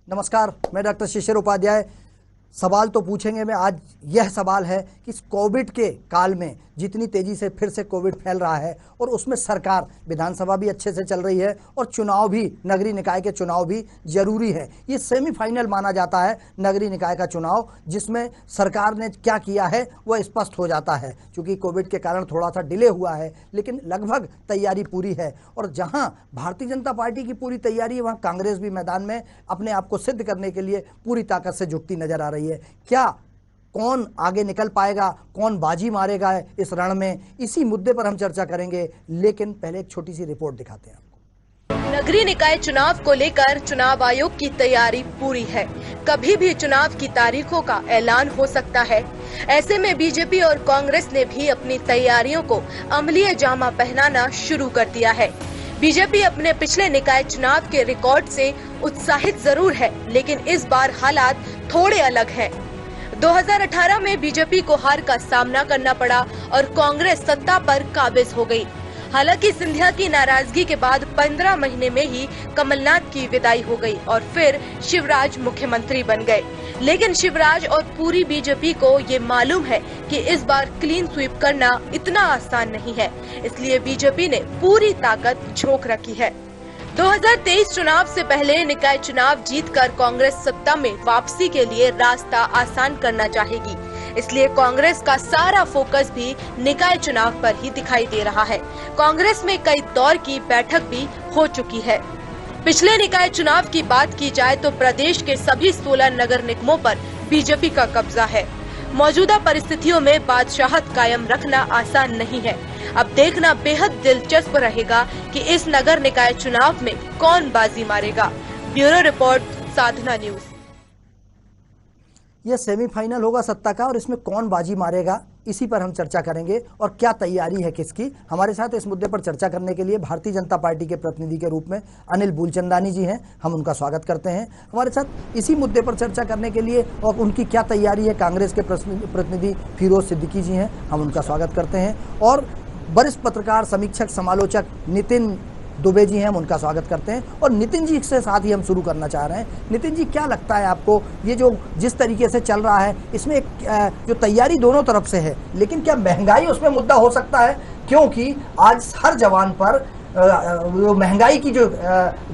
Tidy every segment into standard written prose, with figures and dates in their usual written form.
नमस्कार, मैं डॉक्टर शिशिर उपाध्याय। सवाल तो पूछेंगे मैं आज। यह सवाल है कि कोविड के काल में जितनी तेजी से फिर से कोविड फैल रहा है और उसमें सरकार, विधानसभा भी अच्छे से चल रही है और चुनाव भी, नगरीय निकाय के चुनाव भी जरूरी है। ये सेमीफाइनल माना जाता है नगरीय निकाय का चुनाव, जिसमें सरकार ने क्या किया है वह स्पष्ट हो जाता है। क्योंकि कोविड के कारण थोड़ा सा डिले हुआ है, लेकिन लगभग तैयारी पूरी है। और जहां भारतीय जनता पार्टी की पूरी तैयारी है, वहां कांग्रेस भी मैदान में अपने आप को सिद्ध करने के लिए पूरी ताकत से जुटती नजर आ रही है। क्या कौन आगे निकल पाएगा, कौन बाजी मारेगा इस रण में, इसी मुद्दे पर हम चर्चा करेंगे। लेकिन पहले एक छोटी सी रिपोर्ट दिखाते हैं आपको। नगरीय निकाय चुनाव को लेकर चुनाव आयोग की तैयारी पूरी है। कभी भी चुनाव की तारीखों का ऐलान हो सकता है। ऐसे में बीजेपी और कांग्रेस ने भी अपनी तैयारियों को अमलीय जामा पहनाना शुरू कर दिया है। बीजेपी अपने पिछले निकाय चुनाव के रिकॉर्ड से उत्साहित जरूर है, लेकिन इस बार हालात थोड़े अलग हैं। 2018 में बीजेपी को हार का सामना करना पड़ा और कांग्रेस सत्ता पर काबिज हो गई। हालांकि सिंधिया की नाराजगी के बाद 15 महीने में ही कमलनाथ की विदाई हो गई और फिर शिवराज मुख्यमंत्री बन गए। लेकिन शिवराज और पूरी बीजेपी को ये मालूम है कि इस बार क्लीन स्वीप करना इतना आसान नहीं है, इसलिए बीजेपी ने पूरी ताकत झोंक रखी है। 2023 चुनाव से पहले निकाय चुनाव जीतकर कांग्रेस सत्ता में वापसी के लिए रास्ता आसान करना चाहेगी। इसलिए कांग्रेस का सारा फोकस भी निकाय चुनाव पर ही दिखाई दे रहा है। कांग्रेस में कई दौर की बैठक भी हो चुकी है। पिछले निकाय चुनाव की बात की जाए तो प्रदेश के सभी 16 नगर निगमों पर बीजेपी का कब्जा है। मौजूदा परिस्थितियों में बादशाहत कायम रखना आसान नहीं है। अब देखना बेहद दिलचस्प रहेगा कि इस नगर निकाय चुनाव में कौन बाजी मारेगा। ब्यूरो रिपोर्ट, साधना न्यूज। यह सेमीफाइनल होगा सत्ता का और इसमें कौन बाजी मारेगा, इसी पर हम चर्चा करेंगे और क्या तैयारी है किसकी। हमारे साथ इस मुद्दे पर चर्चा करने के लिए भारतीय जनता पार्टी के प्रतिनिधि के रूप में अनिल बुलचंदानी जी हैं, हम उनका स्वागत करते हैं। हमारे साथ इसी मुद्दे पर चर्चा करने के लिए और उनकी क्या तैयारी है कांग्रेस के प्रतिनिधि फिरोज सिद्दीकी जी हैं, हम उनका स्वागत करते हैं। और वरिष्ठ पत्रकार, समीक्षक, समालोचक नितिन दुबे जी हैं, हम उनका स्वागत करते हैं। और नितिन जी से साथ ही हम शुरू करना चाह रहे हैं। नितिन जी, क्या लगता है आपको, ये जो जिस तरीके से चल रहा है इसमें एक जो तैयारी दोनों तरफ से है, लेकिन क्या महंगाई उसमें मुद्दा हो सकता है? क्योंकि आज हर जवान पर जो महंगाई की जो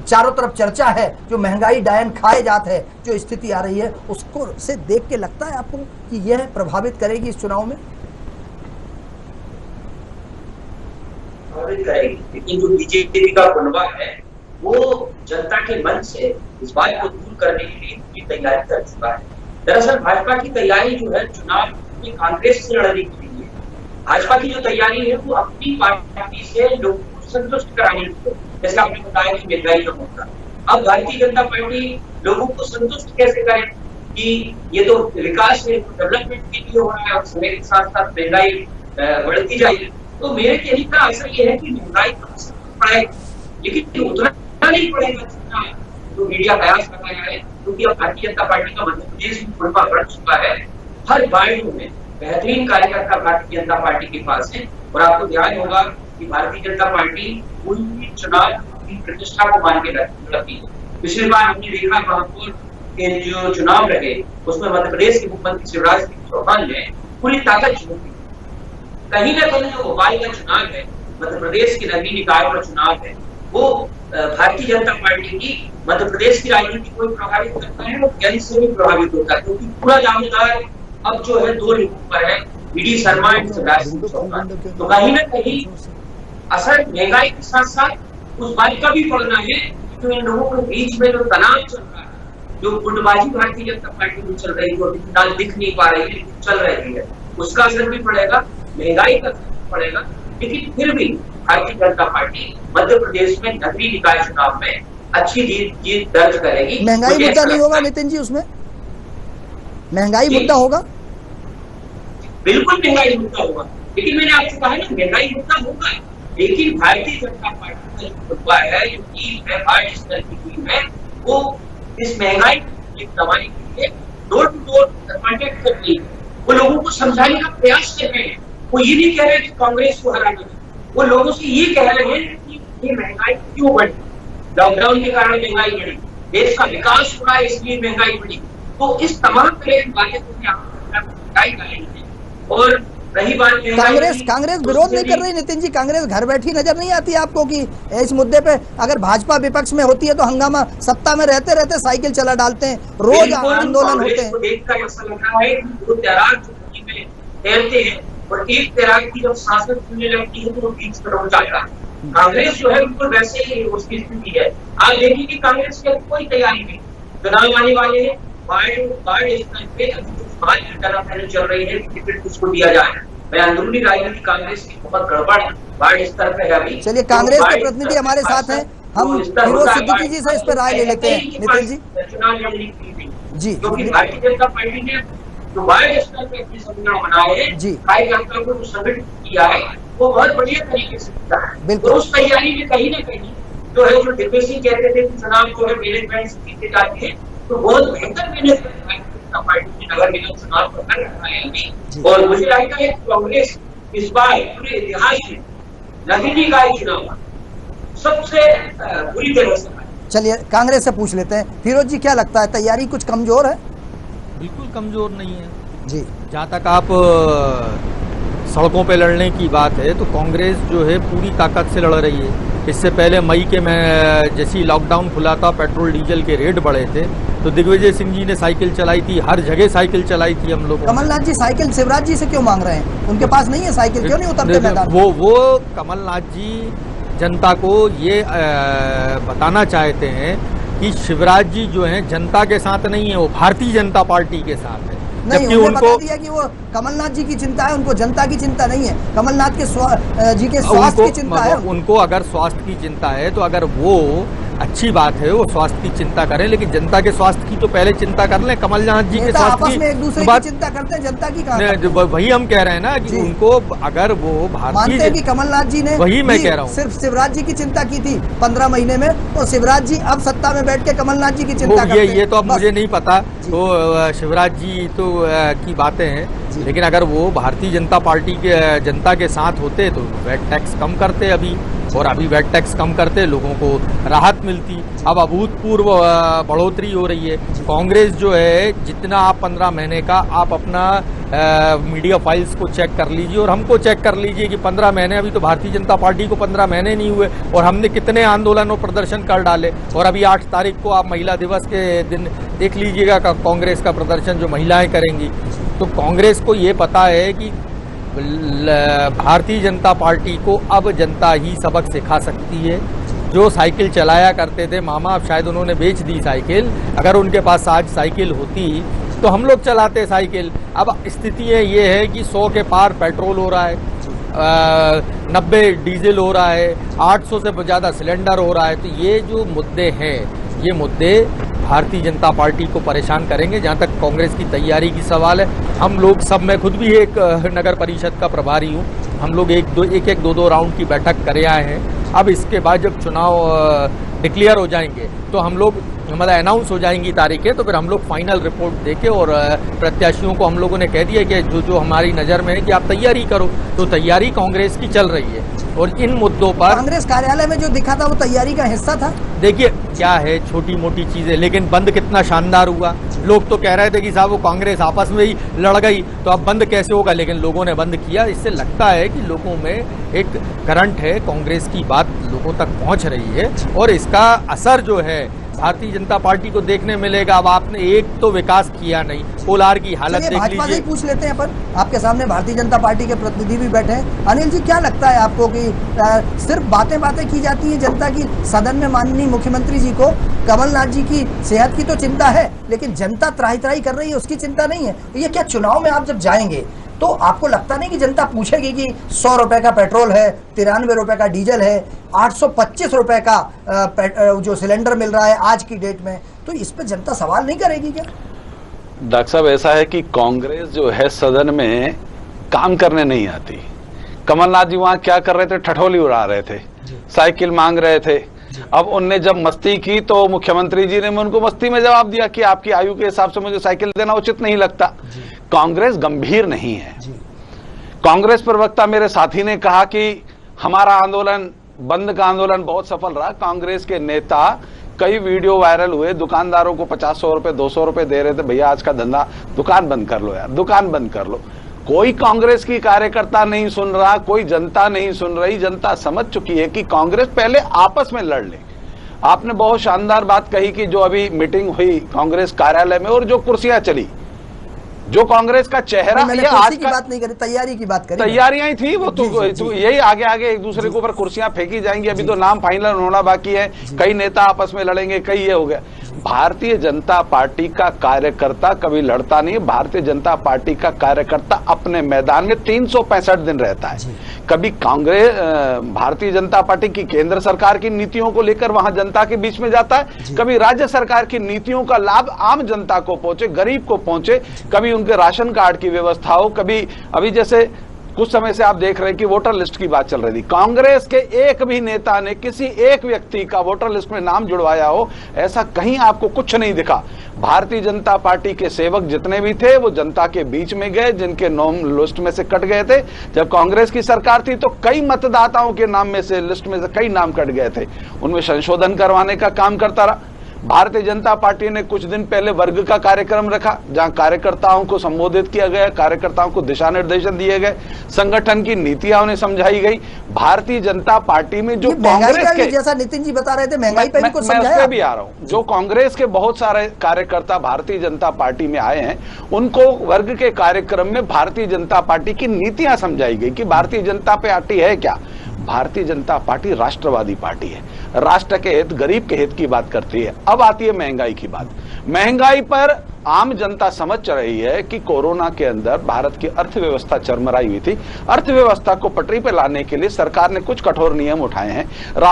चारों तरफ चर्चा है, जो महंगाई डायन खाए जात है, जो स्थिति आ रही है, उसको से देख के लगता है आपको कि यह प्रभावित करेगी इस चुनाव में? करेगी, लेकिन जो बीजेपी का कुनबा है वो जनता के मन से इस बात को दूर करने के लिए पूरी तैयारी कर चुका है। दरअसल भाजपा की तैयारी जो है चुनाव में कांग्रेस से लड़ने के लिए, भाजपा की जो तैयारी है वो अपनी पार्टी से लोगों को संतुष्ट कराने के लिए, जैसे आपने बताया कि महंगाई का मुद्दा। अब भारतीय जनता पार्टी लोगों को संतुष्ट कैसे करे कि ये तो विकास है, डेवलपमेंट के लिए हो रहा है और समय के साथ साथ महंगाई बढ़ती जाएगी। तो मेरे कहने का असर ये है कि महंगाई का असर पड़ेगा, लेकिन उतना नहीं पड़ेगा जितना जो मीडिया कयास कर रहा है। क्योंकि अब भारतीय जनता पार्टी का मध्य प्रदेश में कुनबा बढ़ चुका है। हर वार्ड में बेहतरीन कार्यकर्ता भारतीय जनता पार्टी के पास है। और आपको ध्यान होगा कि भारतीय जनता पार्टी पूरी चुनाव की प्रतिष्ठा को मान के रखती है। पिछली बार हमने देखा महापौर के जो चुनाव रहे उसमें मध्य प्रदेश के मुख्यमंत्री शिवराज सिंह चौहान ने पूरी ताकत झोंकी। कहीं ना कहीं जो भोपाल का चुनाव है, मध्य प्रदेश के नगरीय निकाय का चुनाव है, वो भारतीय जनता पार्टी की मध्य प्रदेश की राजनीति को प्रभावित करता है और केंद्र से भी प्रभावित होता है। क्योंकि पूरा दावेदार अब जो है दो लोगों पर है, वी.डी. शर्मा और शिवराज सिंह चौहान। तो कहीं ना कहीं असर महंगाई के साथ साथ उस बात का भी पड़ना है कि इन लोगों के बीच में जो तनाव चल रहा है, जो गुटबाजी भारतीय जनता पार्टी में चल रही है, दिख नहीं पा रही है, चल रही है, उसका असर भी पड़ेगा, महंगाई का पड़ेगा। लेकिन फिर भी भारतीय जनता पार्टी मध्य प्रदेश में नगरीय निकाय चुनाव में अच्छी जीत दर्ज करेगी। महंगाई मुद्दा नहीं होगा नितिन जी उसमें? महंगाई मुद्दा होगा? बिल्कुल महंगाई मुद्दा होगा, लेकिन मैंने आपसे कहा ना महंगाई मुद्दा होगा, लेकिन भारतीय जनता पार्टी का जो मुद्दा है, जो टीम है, पार्टी स्तर की टीम है, वो इस महंगाई को दबाने के लिए डोर टू डोर कांटेक्ट कर रही है। वो लोगों को समझाने का प्रयास कर रहे हैं। वो ये नहीं कह रहे कि कांग्रेस को हराना है, वो लोगों से ये कह रहे हैं कि ये महंगाई क्यों बढ़ी, लॉकडाउन के कारण महंगाई बढ़ी, देश का विकास हुआ है इसलिए महंगाई बढ़ी। तो इस तमाम तरह की बातें महंगाई का है। और रही बात कांग्रेस विरोध नहीं कर रही नितिन जी, कांग्रेस घर बैठी नजर नहीं आती आपको कि इस मुद्दे पे अगर भाजपा विपक्ष में होती है तो हंगामा, सत्ता में रहते रहते साइकिल चला डालते हैं, रोज आंदोलन होते हैं। देखकर ऐसा लग रहा है कि दो तैराक जो में तैरते हैं और एक तैराक की जब सांसें फूलने लगती है तो वो बीच में रुक जाता है। कांग्रेस जो है बिल्कुल वैसे ही उसकी स्थिति है। आप देखिए कि कांग्रेस की कोई तैयारी नहीं, चुनाव आने वाले हैं, चल रही है, टिकट किसको दिया जाए। मैं अंदरूनी राजनीति कांग्रेस की बहुत गड़बड़ वार्ड स्तर पे है अभी। चलिए, कांग्रेस के प्रतिनिधि हमारे साथ हैं, हम फिरोज सिद्दीकी जी से इस पर राय ले लेते हैं। नितिन जी चुनाव रणनीति जी, क्योंकि भारतीय जनता पार्टी ने जो वार्ड स्तर पे अपने संगठन बनाए हैं जी, कार्यकर्ताओं को संगठित किया है, वो बहुत बढ़िया तरीके से किया है। बिल्कुल, उस तैयारी में कहीं ना कहीं जो है, जो डीपी सिंह कहते थे कि चुनाव जो है मैनेजमेंट से जीते जाते हैं, तो बहुत बेहतर मैनेजमेंट पार्टी नगर निगम चुनाव कर रहा है अभी। और मुझे लगता है कांग्रेस इस बार पूरे इतिहास में नगरीय निकाय चुनाव सबसे बुरी तरह से। चलिए कांग्रेस से पूछ लेते हैं, फिरोज जी क्या लगता है, तैयारी कुछ कमजोर है? बिल्कुल कमजोर नहीं है जी। जहाँ तक आप सड़कों पे लड़ने की बात है तो कांग्रेस जो है पूरी ताकत से लड़ रही है। इससे पहले मई के में जैसी लॉकडाउन खुला था, पेट्रोल डीजल के रेट बढ़े थे, तो दिग्विजय सिंह जी ने साइकिल चलाई थी, हर जगह साइकिल चलाई थी हम लोग। कमलनाथ जी साइकिल शिवराज जी से क्यों मांग रहे हैं? उनके पास नहीं है साइकिल, क्यों नहीं उतरते मैदान? वो कमलनाथ जी जनता को ये बताना चाहते हैं कि शिवराज जी जो हैं जनता के साथ नहीं है, वो भारतीय जनता पार्टी के साथ है। नहीं, उन्होंने बता दिया कि वो कमलनाथ जी की चिंता है, उनको जनता की चिंता नहीं है, कमलनाथ के जी के स्वास्थ्य की चिंता है। उनको अगर स्वास्थ्य की चिंता है तो अगर वो अच्छी बात है, वो स्वास्थ्य की चिंता करें, लेकिन जनता के स्वास्थ्य की तो पहले चिंता कर लें। कमलनाथ जी के स्वास्थ्य आपस में एक दूसरे की चिंता करते हैं, जनता की कहां? वही हम कह रहे हैं ना कि उनको अगर वो मानते हैं कि कमलनाथ जी ने, वही मैं कह रहा हूँ, सिर्फ शिवराज जी की चिंता की थी 15 महीने में, और शिवराज जी अब सत्ता में बैठ के कमलनाथ जी की चिंता करते हैं। ये तो अब मुझे नहीं पता, तो शिवराज जी तो की बातें हैं, लेकिन अगर वो भारतीय जनता पार्टी के जनता के साथ होते तो वैट टैक्स कम करते अभी, और अभी वैट टैक्स कम करते लोगों को राहत मिलती। अब अभूतपूर्व बढ़ोतरी हो रही है। कांग्रेस जो है, जितना आप 15 महीने का आप अपना मीडिया फाइल्स को चेक कर लीजिए और हमको चेक कर लीजिए कि 15 महीने, अभी तो भारतीय जनता पार्टी को 15 महीने नहीं हुए और हमने कितने आंदोलन और प्रदर्शन कर डाले। और अभी 8 तारीख को आप महिला दिवस के दिन देख लीजिएगा कांग्रेस का प्रदर्शन जो महिलाएं करेंगी। तो कांग्रेस को ये पता है कि भारतीय जनता पार्टी को अब जनता ही सबक सिखा सकती है। जो साइकिल चलाया करते थे मामा, अब शायद उन्होंने बेच दी साइकिल, अगर उनके पास आज साइकिल होती तो हम लोग चलाते साइकिल। अब स्थिति ये है कि 100 के पार पेट्रोल हो रहा है, 90 डीजल हो रहा है, 800 से ज़्यादा सिलेंडर हो रहा है। तो ये जो मुद्दे हैं, ये मुद्दे भारतीय जनता पार्टी को परेशान करेंगे। जहाँ तक कांग्रेस की तैयारी की सवाल है, हम लोग सब, मैं खुद भी एक नगर परिषद का प्रभारी हूँ, हम लोग एक दो राउंड की बैठक करे आए हैं। अब इसके बाद जब चुनाव डिक्लेयर हो जाएंगे तो हम लोग, मतलब अनाउंस हो जाएंगी तारीखें, तो फिर हम लोग फाइनल रिपोर्ट देके और प्रत्याशियों को हम लोगों ने कह दिया कि जो हमारी नज़र में है कि आप तैयारी करो। तो तैयारी कांग्रेस की चल रही है और इन मुद्दों पर कांग्रेस कार्यालय में जो दिखा था वो तैयारी का हिस्सा था। देखिए क्या है, छोटी मोटी चीजें, लेकिन बंद कितना शानदार हुआ। लोग तो कह रहे थे कि साहब वो कांग्रेस आपस में ही लड़ गई तो अब बंद कैसे होगा, लेकिन लोगों ने बंद किया। इससे लगता है कि लोगों में एक करंट है, कांग्रेस की बात लोगों तक पहुंच रही है और इसका असर जो है भारतीय जनता पार्टी को देखने मिलेगा। अब आपने एक तो विकास किया नहीं, कोलार की हालत देख भाजपा से लीजिए। पूछ लेते हैं अपन, आपके सामने भारतीय जनता पार्टी के प्रतिनिधि भी बैठे हैं। अनिल जी, क्या लगता है आपको कि सिर्फ बातें की जाती है जनता की? सदन में माननीय मुख्यमंत्री जी को कमलनाथ जी की सेहत की तो चिंता है, लेकिन जनता त्राही त्राही कर रही है, उसकी चिंता नहीं है। ये क्या चुनाव में आप जब जाएंगे तो आपको लगता नहीं कि जनता पूछेगी कि 100 रुपए का पेट्रोल है, 93 रुपए का डीजल है, 825 रुपए का जो सिलेंडर मिल रहा है आज की डेट में, तो इस पे जनता सवाल नहीं करेगी क्या? डॉक्टर साहब, ऐसा है कि कांग्रेस जो है सदन में काम करने नहीं आती। कमलनाथ जी वहां क्या कर रहे थे? ठठोली उड़ा रहे थे, साइकिल मांग रहे थे। अब उनने जब मस्ती की तो मुख्यमंत्री जी ने उनको मस्ती में जवाब दिया कि आपकी आयु के हिसाब से मुझे साइकिल देना उचित नहीं लगता। कांग्रेस गंभीर नहीं है। कांग्रेस प्रवक्ता मेरे साथी ने कहा कि हमारा आंदोलन, बंद का आंदोलन बहुत सफल रहा। कांग्रेस के नेता कई वीडियो वायरल हुए, दुकानदारों को 50-100 रुपए 200 रुपए दे रहे थे, भैया आज का धंधा, दुकान बंद कर लो यार, दुकान बंद कर लो। कोई कांग्रेस की कार्यकर्ता नहीं सुन रहा, कोई जनता नहीं सुन रही। जनता समझ चुकी है कि कांग्रेस पहले आपस में लड़ ले। आपने बहुत शानदार बात कही कि जो अभी मीटिंग हुई कांग्रेस कार्यालय में और जो कुर्सियां चली, जो कांग्रेस का चेहरा, मैंने ये आज की बात नहीं करी, तैयारी की बात करी। तैयारियां ही थी वो तो यही आगे आगे एक दूसरे के ऊपर कुर्सियां फेंकी जाएंगी। अभी तो नाम फाइनल होना बाकी है, कई नेता आपस में लड़ेंगे, कई ये हो गया। भारतीय जनता पार्टी का कार्यकर्ता कभी लड़ता नहीं है। भारतीय जनता पार्टी का कार्यकर्ता अपने मैदान में 365 दिन रहता है। कभी कांग्रेस, भारतीय जनता पार्टी की केंद्र सरकार की नीतियों को लेकर वहां जनता के बीच में जाता है, कभी राज्य सरकार की नीतियों का लाभ आम जनता को पहुंचे, गरीब को पहुंचे, कभी उनके राशन कार्ड की व्यवस्था हो, कभी अभी जैसे कुछ समय से आप देख रहे हैं कि वोटर लिस्ट की बात चल रही थी, कांग्रेस के एक भी नेता ने किसी एक व्यक्ति का वोटर लिस्ट में नाम जुड़वाया हो, ऐसा कहीं आपको कुछ नहीं दिखा। भारतीय जनता पार्टी के सेवक जितने भी थे वो जनता के बीच में गए, जिनके नाम लिस्ट में से कट गए थे। जब कांग्रेस की सरकार थी तो कई मतदाताओं के नाम में से, लिस्ट में से कई नाम कट गए थे, उनमें संशोधन करवाने का काम करता रहा। भारतीय जनता पार्टी ने कुछ दिन पहले वर्ग का कार्यक्रम रखा, जहां कार्यकर्ताओं को संबोधित किया गया, कार्यकर्ताओं को दिशा निर्देशन दिए गए, संगठन की नीतियां उन्हें समझाई गई। भारतीय जनता पार्टी में जो कांग्रेस के, जैसा नितिन जी बता रहे थे, महंगाई पे भी कुछ समझाया। मैं उस पे भी आ रहा हूं। जो कांग्रेस के बहुत सारे कार्यकर्ता भारतीय जनता पार्टी में आए हैं, उनको वर्ग के कार्यक्रम में भारतीय जनता पार्टी की नीतियां समझाई गई कि भारतीय जनता पार्टी है क्या। भारतीय जनता पार्टी राष्ट्रवादी पार्टी है, राष्ट्र के हित, गरीब के हित की बात करती है। अब आती है महंगाई की बात। महंगाई पर आम जनता समझ रही है कि कोरोना के अंदर भारत की अर्थव्यवस्था चरमराई हुई थी। अर्थव्यवस्था को पटरी पर लाने के लिए सरकार ने कुछ कठोर नियम उठाए हैं।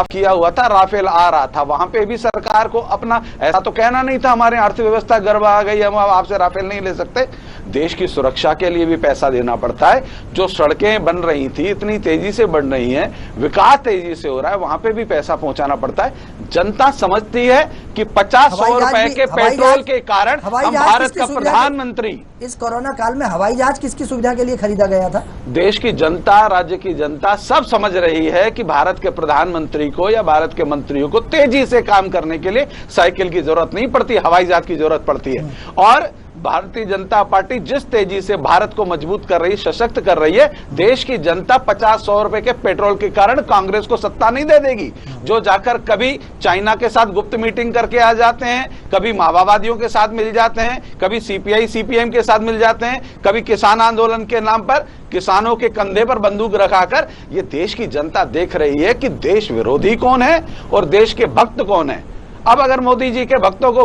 किया हुआ था, राफेल आ रहा था, वहां पे भी सरकार को अपना ऐसा तो कहना नहीं था हमारे अर्थव्यवस्था गड़बड़ा आ गई, हम आपसे राफेल नहीं ले सकते। देश की सुरक्षा के लिए भी पैसा देना पड़ता है। जो सड़कें बन रही थी इतनी तेजी से बन रही हैं, विकास तेजी से हो रहा है, वहां पे भी पैसा पहुंचाना पड़ता है। जनता समझती है कि 50-100 रुपए के पेट्रोल के कारण हम भारत का प्रधानमंत्री, इस कोरोना काल में हवाई जहाज किसकी सुविधा के लिए खरीदा गया था? देश की जनता, राज्य की जनता सब समझ रही है कि भारत के प्रधानमंत्री को या भारत के मंत्रियों को तेजी से काम करने के लिए साइकिल की जरूरत नहीं पड़ती, हवाई जहाज की जरूरत पड़ती है। और भारतीय जनता पार्टी जिस तेजी से भारत को मजबूत कर रही, सशक्त कर रही है, देश की जनता 50-100 रुपए के पेट्रोल के कारण कांग्रेस को सत्ता नहीं दे देगी। जो जाकर कभी चाइना के साथ गुप्त मीटिंग करके आ जाते हैं, कभी माओवादियों के साथ मिल जाते हैं, कभी सीपीआई सीपीएम के साथ मिल जाते हैं, कभी किसान आंदोलन के नाम पर किसानों के कंधे पर बंदूक रखाकर, ये देश की जनता देख रही है कि देश विरोधी कौन है और देश के भक्त कौन है। अब अगर मोदी जी के भक्तों को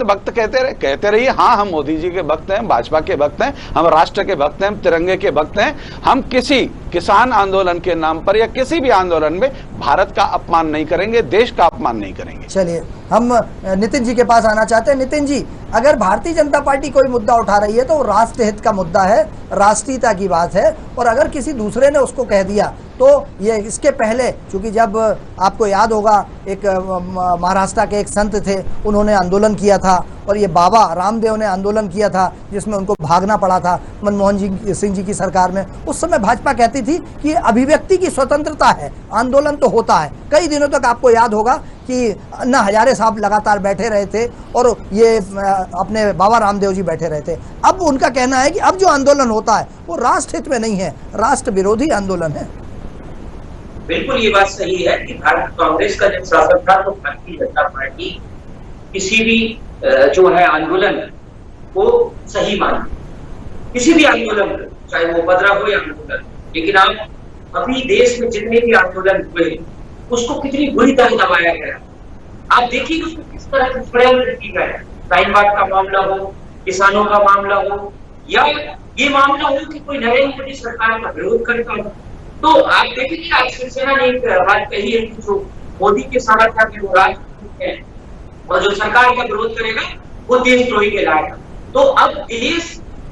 भक्त कहते रहिए, हाँ हम मोदी जी के भक्त हैं, भाजपा के भक्त हैं, हम राष्ट्र के भक्त हैं, तिरंगे के भक्त हैं, हम किसी किसान आंदोलन के नाम पर या किसी भी आंदोलन में भारत का अपमान नहीं करेंगे, देश का अपमान नहीं करेंगे। चलिए हम नितिन जी के पास आना चाहते हैं। नितिन जी, अगर भारतीय जनता पार्टी कोई मुद्दा उठा रही है तो वो राष्ट्र हित का मुद्दा है, राष्ट्रीयता की बात है, और अगर किसी दूसरे ने उसको कह दिया तो ये इसके पहले, क्योंकि जब आपको याद होगा एक महाराष्ट्र के एक संत थे, उन्होंने आंदोलन किया था और ये बाबा रामदेव ने आंदोलन किया था जिसमें उनको भागना पड़ा था मनमोहन सिंह जी की सरकार में। उस समय भाजपा कहती थी कि अभिव्यक्ति की स्वतंत्रता है, आंदोलन तो होता है। कई दिनों तक आपको याद होगा कि अन्ना हजारे साहब लगातार बैठे रहे थे और ये अपने बाबा रामदेव जी बैठे रहे थे। अब उनका कहना है कि अब जो आंदोलन होता है वो राष्ट्र हित में नहीं है, राष्ट्र विरोधी आंदोलन है। बिल्कुल ये बात सही है कि भारत कांग्रेस का जब शासन था तो भारतीय जनता पार्टी किसी भी जो है आंदोलन को सही मानती, किसी भी आंदोलन को, चाहे वो उपद्रव हो या आंदोलन। लेकिन आप अभी देश में जितने भी आंदोलन हुए उसको कितनी बुरी तरह दबाया गया। आप देखिए उसको किस तरह से षड्यंत्र की गए। टाइम बाग का मामला हो, किसानों का मामला हो, या ये मामला हो कि कोई नरेंद्र मोदी सरकार का विरोध करता हो। तो आप देखिए आज शिवसेना ने एक बात कही है कि जो मोदी के समर्थक है वो राजनीतिक है और जो सरकार का विरोध करेगा वो देशद्रोही कहलाएगा। तो अब देश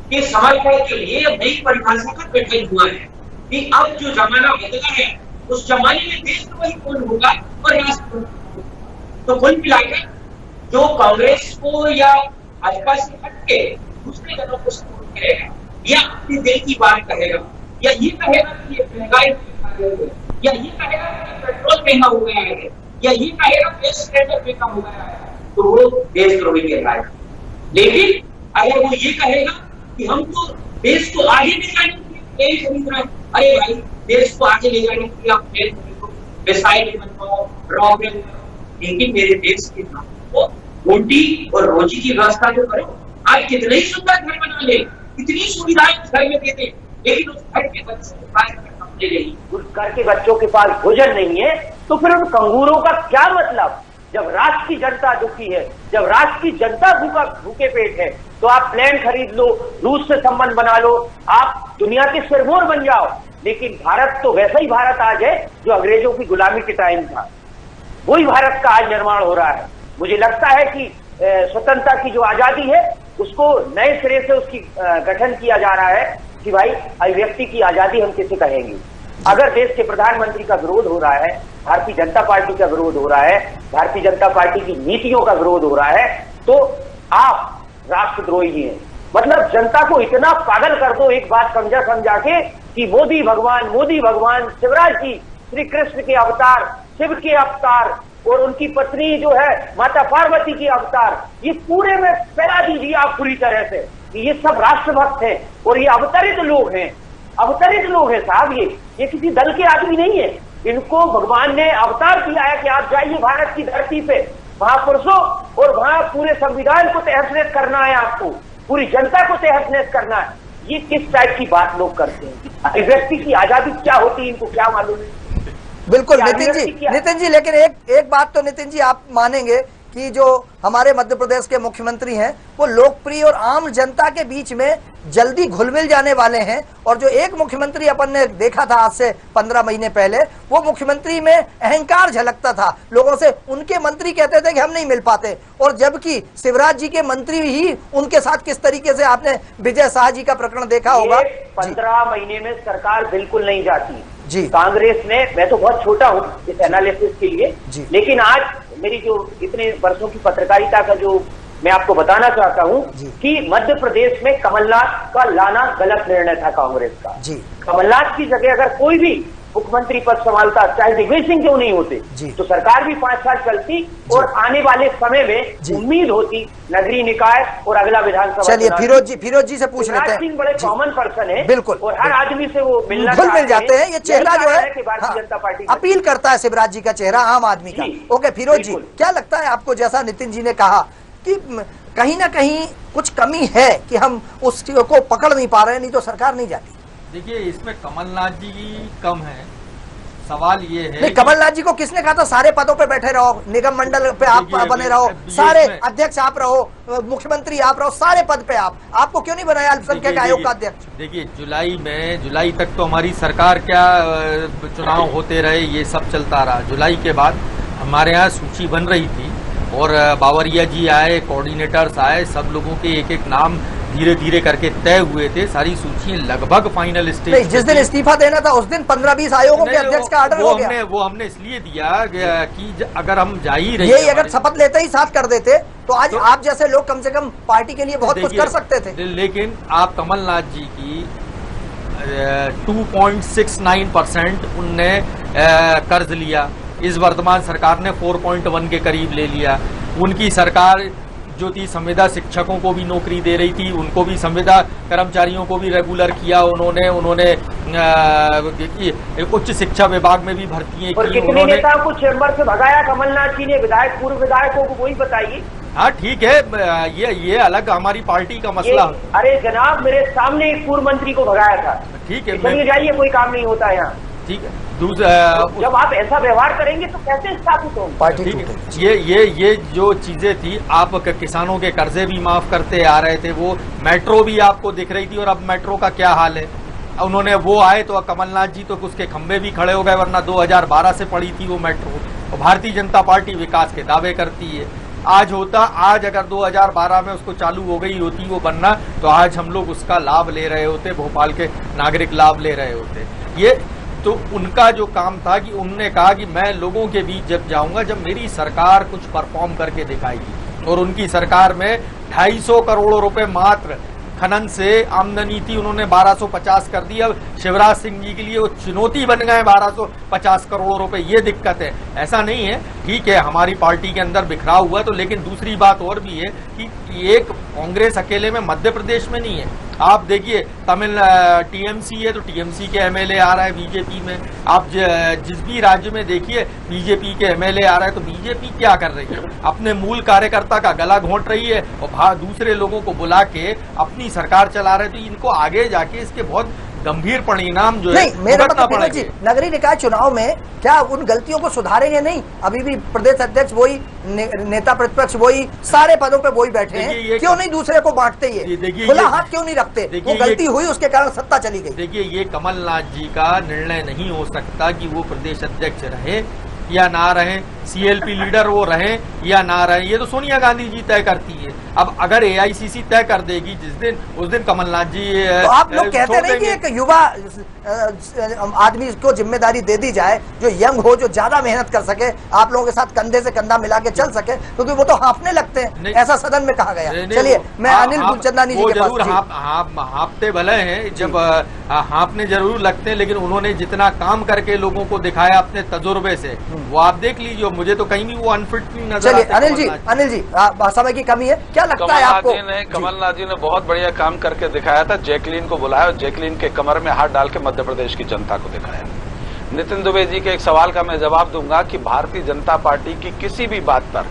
के समर्थन के लिए नई परिभाषा का गठन हुआ है कि अब जो जमाना बदला है उस जमाने में देशद्रोही कौन होगा और राष्ट्र। तो कुल मिलाकर जो कांग्रेस को या भाजपा से हटके दूसरे दलों को सपोर्ट करेगा या अपने दिल की बात कहेगा या ये कहेगा कि ये महंगाई, या ये कहेगा कि पेट्रोल महंगा हो गया है, या ये कहेगा देश स्टैंडर्ड पे कम हो गया है, तो वो देशद्रोही कहलाएगा। लेकिन अगर वो ये कहेगा कि हम तो देश को आगे ले जाने के लिए प्लेन खरीद रहे हैं, अरे भाई देश को आगे ले जाने के लिए आप प्लेन खरीदो, मिसाइल बनवाओ, रॉकेट बनाओ, लेकिन मेरे देश के नाम को रोटी और रोजी की व्यवस्था तो करो। आप कितने ही सुंदर घर बना ले, कितनी सुविधाएं उस घर में दे दे, लेकिन उस घर के बच्चे उस घर के बच्चों के पास भोजन नहीं है, तो फिर उन कंगूरों का क्या मतलब? जब राष्ट्र की जनता दुखी है, जब राष्ट्र की जनता भूखे पेट है, तो आप प्लेन खरीद लो, रूस से संबंध बना लो, आप दुनिया के सिरमौर बन जाओ। लेकिन भारत तो वैसा ही भारत आज है जो अंग्रेजों की गुलामी के टाइम था। वही भारत का आज निर्माण हो रहा है। मुझे लगता है कि स्वतंत्रता की जो आजादी है उसको नए सिरे से उसकी गठन किया जा रहा है कि भाई अभिव्यक्ति की आजादी हम किसे कहेंगे। अगर देश के प्रधानमंत्री का विरोध हो रहा है, भारतीय जनता पार्टी का विरोध हो रहा है, भारतीय जनता पार्टी की नीतियों का विरोध हो रहा है, तो आप राष्ट्रद्रोही हैं। मतलब जनता को इतना पागल कर दो एक बात समझा के कि मोदी भगवान शिवराज जी श्री कृष्ण के अवतार, शिव के अवतार और उनकी पत्नी जो है माता पार्वती की अवतार, ये पूरे में फैला दीजिए आप पूरी तरह से कि ये सब राष्ट्रभक्त हैं और ये अवतरित लोग हैं। अवतरित लोग हैं साहब, ये किसी दल के आदमी नहीं है। इनको भगवान ने अवतार दिया है कि आप जाइए भारत की धरती पे, महापुरुषों, और वहां पूरे संविधान को तहस-नहस करना है, आपको पूरी जनता को तहस-नहस करना है। ये किस टाइप की बात लोग करते हैं? अभिव्यक्ति की आजादी क्या होती है इनको क्या मालूम है? बिल्कुल नितिन जी, लेकिन एक बात तो नितिन जी आप मानेंगे कि जो हमारे मध्य प्रदेश के मुख्यमंत्री हैं वो लोकप्रिय और आम जनता के बीच में जल्दी घुल मिल जाने वाले हैं। और जो एक मुख्यमंत्री अपन ने देखा था आज से 15 महीने पहले, वो मुख्यमंत्री में अहंकार झलकता था लोगों से। उनके मंत्री कहते थे कि हम नहीं मिल पाते, और जबकि शिवराज जी के मंत्री ही उनके साथ किस तरीके से, आपने विजय शाह जी का प्रकरण देखा होगा। 15 महीने में सरकार बिल्कुल नहीं जाती जी। कांग्रेस ने, मैं तो बहुत छोटा हूं इस एनालिसिस के लिए, लेकिन आज मेरी जो इतने वर्षों की पत्रकारिता का जो मैं आपको बताना चाहता हूं कि मध्य प्रदेश में कमलनाथ का लाना गलत निर्णय था कांग्रेस का। कमलनाथ की जगह अगर कोई भी मुख्यमंत्री पद संभालता, चाहे दिग्विजय सिंह क्यों नहीं होते, तो सरकार भी 5 साल चलती और आने वाले समय में उम्मीद होती नगरीय निकाय और अगला विधानसभा। चलिए फिरोज जी से पूछ लेते हैं। बड़े कॉमन पर्सन है, बिल्कुल, और हर आदमी से वो मिलना घुल मिल जाते हैं। ये चेहरा जो है भारतीय जनता पार्टी अपील करता है, शिवराज जी का चेहरा आम आदमी का। ओके फिरोज जी, क्या लगता है आपको, जैसा नितिन जी ने कहा कि कहीं ना कहीं कुछ कमी है कि हम उसको पकड़ नहीं पा रहे, नहीं तो सरकार नहीं जाती? देखिए, इसमें कमलनाथ जी कम है। सवाल ये है, नहीं, कमलनाथ जी को किसने कहा था सारे पदों पे बैठे रहो, निगम मंडल पे आप बने रहो, सारे अध्यक्ष आप रहो, मुख्यमंत्री आप रहो, सारे पद पे आपको क्यों नहीं बनाया अल्पसंख्यक आयोग का अध्यक्ष? देखिए, जुलाई तक तो हमारी सरकार क्या चुनाव होते रहे, ये सब चलता रहा। जुलाई के बाद हमारे यहाँ सूची बन रही थी और बावरिया जी आए, कोऑर्डिनेटर्स आए, सब लोगों के एक एक नाम धीरे धीरे करके तय हुए थे। सारी सूची लगभग फाइनल स्टेज। जिस दिन इस्तीफा देना था उस दिन 15-20 आयोगों के अध्यक्ष का ऑर्डर हो गया। वो हमने इसलिए दिया कि अगर हम जा ही रहे, यही अगर शपथ लेते ही साफ कर देते तो आज आप जैसे लोग कम से कम पार्टी के लिए बहुत कुछ कर सकते थे। लेकिन आप कमलनाथ जी की 2.69% उनने कर्ज लिया, इस वर्तमान सरकार ने 4.1 के करीब ले लिया। उनकी सरकार जो थी संविदा शिक्षकों को भी नौकरी दे रही थी, उनको भी संविदा कर्मचारियों को भी रेगुलर किया उन्होंने उच्च शिक्षा विभाग में भी भर्तियां की। कितने नेताओं को चेंबर से भगाया कमलनाथ जी ने, विधायक पूर्व विधायकों को वही बताइए। हाँ ठीक है, ये अलग हमारी पार्टी का मसला। अरे जनाब, मेरे सामने एक पूर्व मंत्री को भगाया था। ठीक है, चलिए जाइए, कोई काम नहीं होता यहाँ। ठीक है, जब आप ऐसा व्यवहार करेंगे तो कैसे स्थापित होंगे पार्टी? ठीक है, ये जो चीजें थी, आप किसानों के कर्जे भी माफ करते आ रहे थे, वो मेट्रो भी आपको दिख रही थी, और अब मेट्रो का क्या हाल है? उन्होंने वो आए तो कमलनाथ जी तो उसके खंभे भी खड़े हो गए, वरना 2012 से पड़ी थी वो मेट्रो। और भारतीय जनता पार्टी विकास के दावे करती है। आज अगर 2012 में उसको चालू हो गई होती वो बनना, तो आज हम लोग उसका लाभ ले रहे होते, भोपाल के नागरिक लाभ ले रहे होते। ये तो उनका जो काम था कि उन्होंने कहा कि मैं लोगों के बीच जब जाऊंगा, जब मेरी सरकार कुछ परफॉर्म करके दिखाएगी। और उनकी सरकार में 250 करोड़ रुपए मात्र खनन से आमदनी थी, उन्होंने 1250 कर दी। अब शिवराज सिंह जी के लिए वो चुनौती बन गए 1250 करोड़ रुपए, ये दिक्कत है। ऐसा नहीं है, ठीक है हमारी पार्टी के अंदर बिखराव हुआ तो, लेकिन दूसरी बात और भी है कि एक कांग्रेस अकेले में मध्य प्रदेश में नहीं है। आप देखिए टीएमसी है तो टीएमसी के एमएलए आ रहा है बीजेपी में, आप जिस भी राज्य में देखिए बीजेपी के एमएलए आ रहा है। तो बीजेपी क्या कर रही है, अपने मूल कार्यकर्ता का गला घोंट रही है और दूसरे लोगों को बुला के अपनी सरकार चला रहे। तो इनको आगे जाके इसके बहुत गंभीर परिणाम जो है मेरा मतलब विनोद जी, नगरीय निकाय चुनाव में क्या उन गलतियों को सुधारेंगे? नहीं, अभी भी प्रदेश अध्यक्ष वही, नेता प्रतिपक्ष वही, सारे पदों पे वही बैठे हैं। क्यों नहीं दूसरे को बांटते? ये खुला हाथ क्यों नहीं रखते? वो गलती हुई, उसके कारण सत्ता चली गई। देखिए, ये कमलनाथ जी का निर्णय नहीं हो सकता कि वो प्रदेश अध्यक्ष रहे या ना रहे, सीएलपी लीडर वो रहे या ना रहे, ये तो सोनिया गांधी जी तय करती है। अब अगर एआईसीसी तय कर देगी जिस दिन, उस दिन कमलनाथ जी तो आप लोग कहते नहीं कि एक युवा आदमी को जिम्मेदारी दे दी जाए जो यंग हो, जो ज्यादा मेहनत कर सके, आप लोगों के साथ कंधे से कंधा मिला के चल सके, क्योंकि वो तो हाँफने लगते हैं, ऐसा सदन में कहा गया। चलिए, मैं अनिल मूलचंदानी जी के पास। हाँफते भले हैं, जब हाँफने जरूर लगते हैं, लेकिन उन्होंने जितना काम करके लोगों को दिखाया अपने तजुर्बे से, वो आप देख लीजिए। मुझे तो कहीं भी वो अनफिट नहीं नजर आता। अनिल जी समय की कमी है, क्या लगता है आपको? कमलनाथ जी ने बहुत बढ़िया काम करके दिखाया था। जैकलीन को बुलाया और जैकलीन के कमर में हाथ डाल के मध्य प्रदेश की जनता को दिखाया। नितिन दुबे जी के एक सवाल का मैं जवाब दूंगा कि भारतीय जनता पार्टी की किसी भी बात पर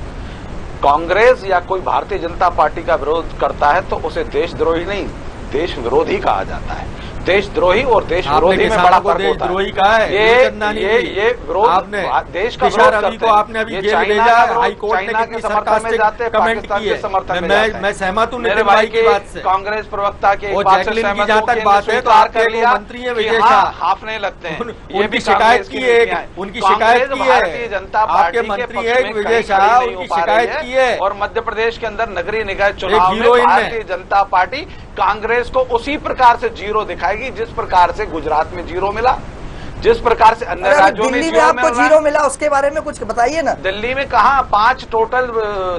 कांग्रेस या कोई भारतीय जनता पार्टी का विरोध करता है तो उसे देशद्रोही नहीं, देश विरोधी कहा जाता है। देशद्रोही और देश विरोधी में बड़ा फर्क होता है। ये विरोध देश का विरोध करते हैं। आपने अभी जेल भेजा, हाईकोर्ट ने कितनी सरकास्टिक कमेंट की है। मैं सहमत हूं नितिन भाई की बात से। कांग्रेस प्रवक्ता के जहाँ तक बात है तो आपके मंत्री है विजय शाह, हाफने लगते हैं। उनकी शिकायत की है, उनकी शिकायत की है, भारतीय जनता पार्टी के मंत्री है विजय शाह, उनकी शिकायत की है। और मध्य प्रदेश के अंदर नगरीय निकाय चुनाव में भारतीय जनता पार्टी कांग्रेस को उसी प्रकार से जीरो दिखाएगी जिस प्रकार से गुजरात में जीरो मिला, जिस प्रकार से अन्य राज्यों में जीरो मिला। उसके बारे में कुछ बताइए ना। दिल्ली में कहा 5 टोटल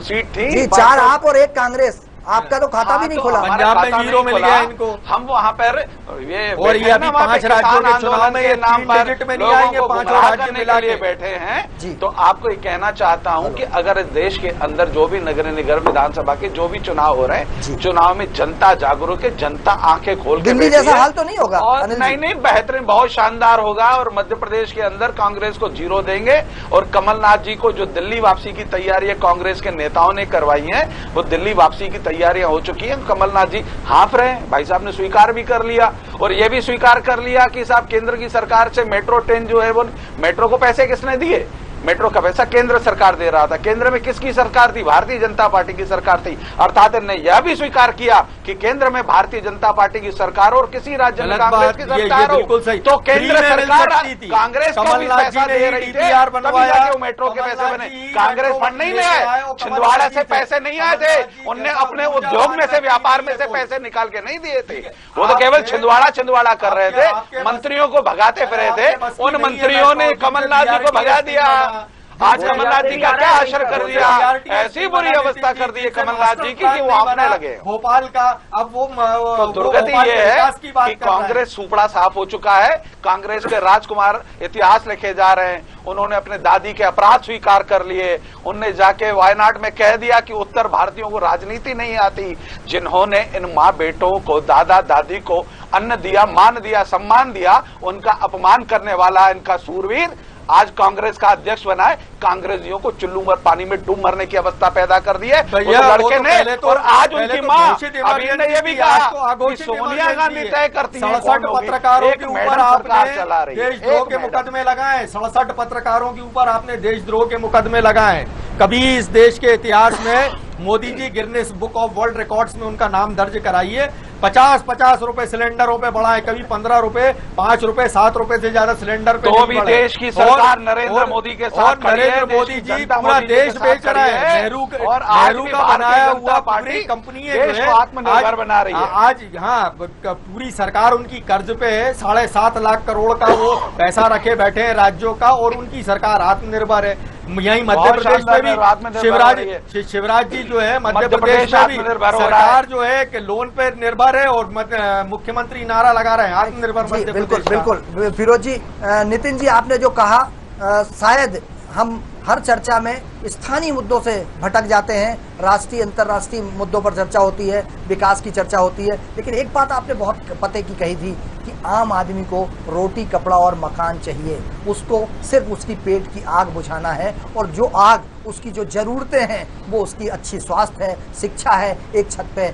सीट थी, 4 आप और 1 कांग्रेस। आपका तो खाता भी नहीं खुला। पंजाब में जीरो मिल गया इनको। हम वहाँ पर ये और ये अभी 5 राज्यों के चुनाव में ये नाम पर में नहीं आएंगे, 5 राज्य मिला के बैठे हैं। तो आपको ये कहना चाहता हूँ कि अगर देश के अंदर जो भी नगर निगम विधानसभा के जो भी चुनाव हो रहे हैं, चुनाव में जनता जागरूक है, जनता आंखें खोल के दिल्ली जैसा हाल तो नहीं होगा। नहीं, बेहतरीन, बहुत शानदार होगा। और मध्य प्रदेश के अंदर कांग्रेस को जीरो देंगे। और कमलनाथ जी को जो दिल्ली वापसी की तैयारी कांग्रेस के नेताओं ने करवाई है, वो दिल्ली वापसी की तैयारियां हो चुकी है। कमलनाथ जी हाँफ रहे हैं, भाई साहब ने स्वीकार भी कर लिया और ये भी स्वीकार कर लिया कि साहब केंद्र की सरकार से मेट्रो ट्रेन जो है वो, मेट्रो को पैसे किसने दिए? मेट्रो का पैसा केंद्र सरकार दे रहा था। केंद्र में किसकी सरकार थी? भारतीय जनता पार्टी की सरकार थी। अर्थात इन्होंने यह भी स्वीकार किया कि केंद्र में भारतीय जनता पार्टी की सरकार और किसी राज्य में कांग्रेस की सरकार हो तो केंद्र सरकार कांग्रेस को भी पैसा दे रही थी, तभी जाके वो मेट्रो के पैसे बने। कांग्रेस फंड नहीं ले आए, छिंदवाड़ा से पैसे नहीं आए थे, उनने अपने उद्योग में से, व्यापार में से पैसे निकाल के नहीं दिए थे। वो तो केवल छिंदवाड़ा कर रहे थे, मंत्रियों को भगाते फिरे थे। उन मंत्रियों ने कमलनाथ जी को भगा दिया। आज कमलनाथ जी का क्या असर कर दिया? ऐसी बुरी अवस्था कर दी है कमलनाथ जी की कि वो आपने लगे। भोपाल का अब वो तो दुर्गति ये है कि कांग्रेस सुपड़ा साफ हो चुका है। कांग्रेस के राजकुमार इतिहास लिखे जा रहे हैं। उन्होंने अपने दादी के अपराध स्वीकार कर लिए। उनने जाके वायनाड में कह दिया कि उत्तर भारतीयों को राजनीति नहीं आती। जिन्होंने इन माँ बेटों को, दादा दादी को अन्न दिया, मान दिया, सम्मान दिया, उनका अपमान करने वाला इनका सूरवीर आज कांग्रेस का अध्यक्ष बना है। कांग्रेसियों को चुल्लू में पानी में डूब मरने की अवस्था पैदा कर दी है लड़के ने। और आज उनकी मां अभी ने यह भी कहा कि सोनिया गांधी तय करती है 67 पत्रकारों के ऊपर आपने देशद्रोह के मुकदमे लगाए। 67 पत्रकारों के ऊपर आपने देशद्रोह के मुकदमे लगाए। कभी इस देश के इतिहास में Modi ji Guinness book of world records में उनका नाम दर्ज कराइए। 50-50 रुपए सिलेंडरों पे बढ़ाए, कभी 15 रुपए, 5 रुपए, 7 रुपए से ज्यादा सिलेंडर पे तो भी देश की सरकार नरेंद्र मोदी के साथ खड़ी है। नरेंद्र मोदी जी पूरा देश बेच रहा है। नेहरू का बनाया हुआ पार्टी कंपनी है, आत्मनिर्भर बना रही है। आज हाँ, पूरी सरकार उनकी कर्ज पे है। 7.5 लाख करोड़ का वो पैसा रखे बैठे हैं राज्यों का, और उनकी सरकार आत्मनिर्भर है। यही मध्य प्रदेश में भी शिवराज जी जो है मध्य प्रदेश में भी सरकार जो है कि लोन पे निर्भर है और मुख्यमंत्री नारा लगा रहे हैं आत्मनिर्भर मध्य प्रदेश। बिल्कुल बिल्कुल फिरोज जी, नितिन जी आपने जो कहा, शायद हम हर चर्चा में स्थानीय मुद्दों से भटक जाते हैं, राष्ट्रीय अंतर्राष्ट्रीय मुद्दों पर चर्चा होती है, विकास की चर्चा होती है, लेकिन एक बात आपने बहुत पते की कही थी कि आम आदमी को रोटी कपड़ा और मकान चाहिए, उसको सिर्फ उसकी पेट की आग बुझाना है, और जो आग उसकी जो ज़रूरतें हैं वो उसकी अच्छी स्वास्थ्य है, शिक्षा है, एक छत पे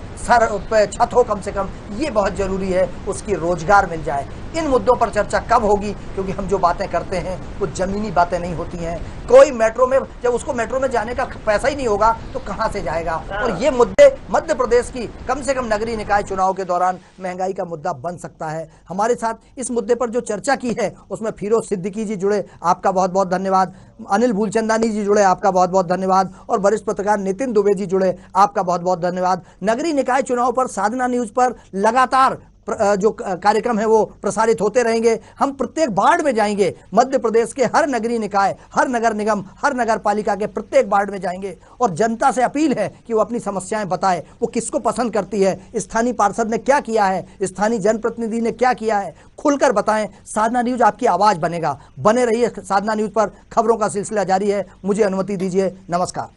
छत हो कम से कम, ये बहुत ज़रूरी है, उसकी रोजगार मिल जाए। इन मुद्दों पर चर्चा कब होगी? क्योंकि हम जो बातें करते हैं वो ज़मीनी बातें नहीं होती हैं। कोई मेट्रो में, जब उसको मेट्रो में जाने का पैसा ही नहीं होगा तो कहाँ से जाएगा? और ये मुद्दे मध्य प्रदेश की कम से कम नगरीय निकाय चुनाव के दौरान महंगाई का मुद्दा बन सकता है। हमारे साथ इस मुद्दे पर जो चर्चा की है उसमें फिरोज सिद्दीकी जी जुड़े, आपका बहुत बहुत धन्यवाद। अनिल भूलचंदानी जी जुड़े, आपका बहुत बहुत धन्यवाद। और वरिष्ठ पत्रकार नितिन दुबे जी जुड़े, आपका बहुत बहुत धन्यवाद। नगरीय निकाय चुनाव पर साधना न्यूज पर लगातार जो कार्यक्रम है वो प्रसारित होते रहेंगे। हम प्रत्येक वार्ड में जाएंगे, मध्य प्रदेश के हर नगरीय निकाय, हर नगर निगम, हर नगर पालिका के प्रत्येक वार्ड में जाएंगे और जनता से अपील है कि वो अपनी समस्याएं बताए, वो किसको पसंद करती है, स्थानीय पार्षद ने क्या किया है, स्थानीय जनप्रतिनिधि ने क्या किया है, खुलकर बताएं। साधना न्यूज आपकी आवाज बनेगा। बने रहिए साधना न्यूज पर, खबरों का सिलसिला जारी है। मुझे अनुमति दीजिए, नमस्कार।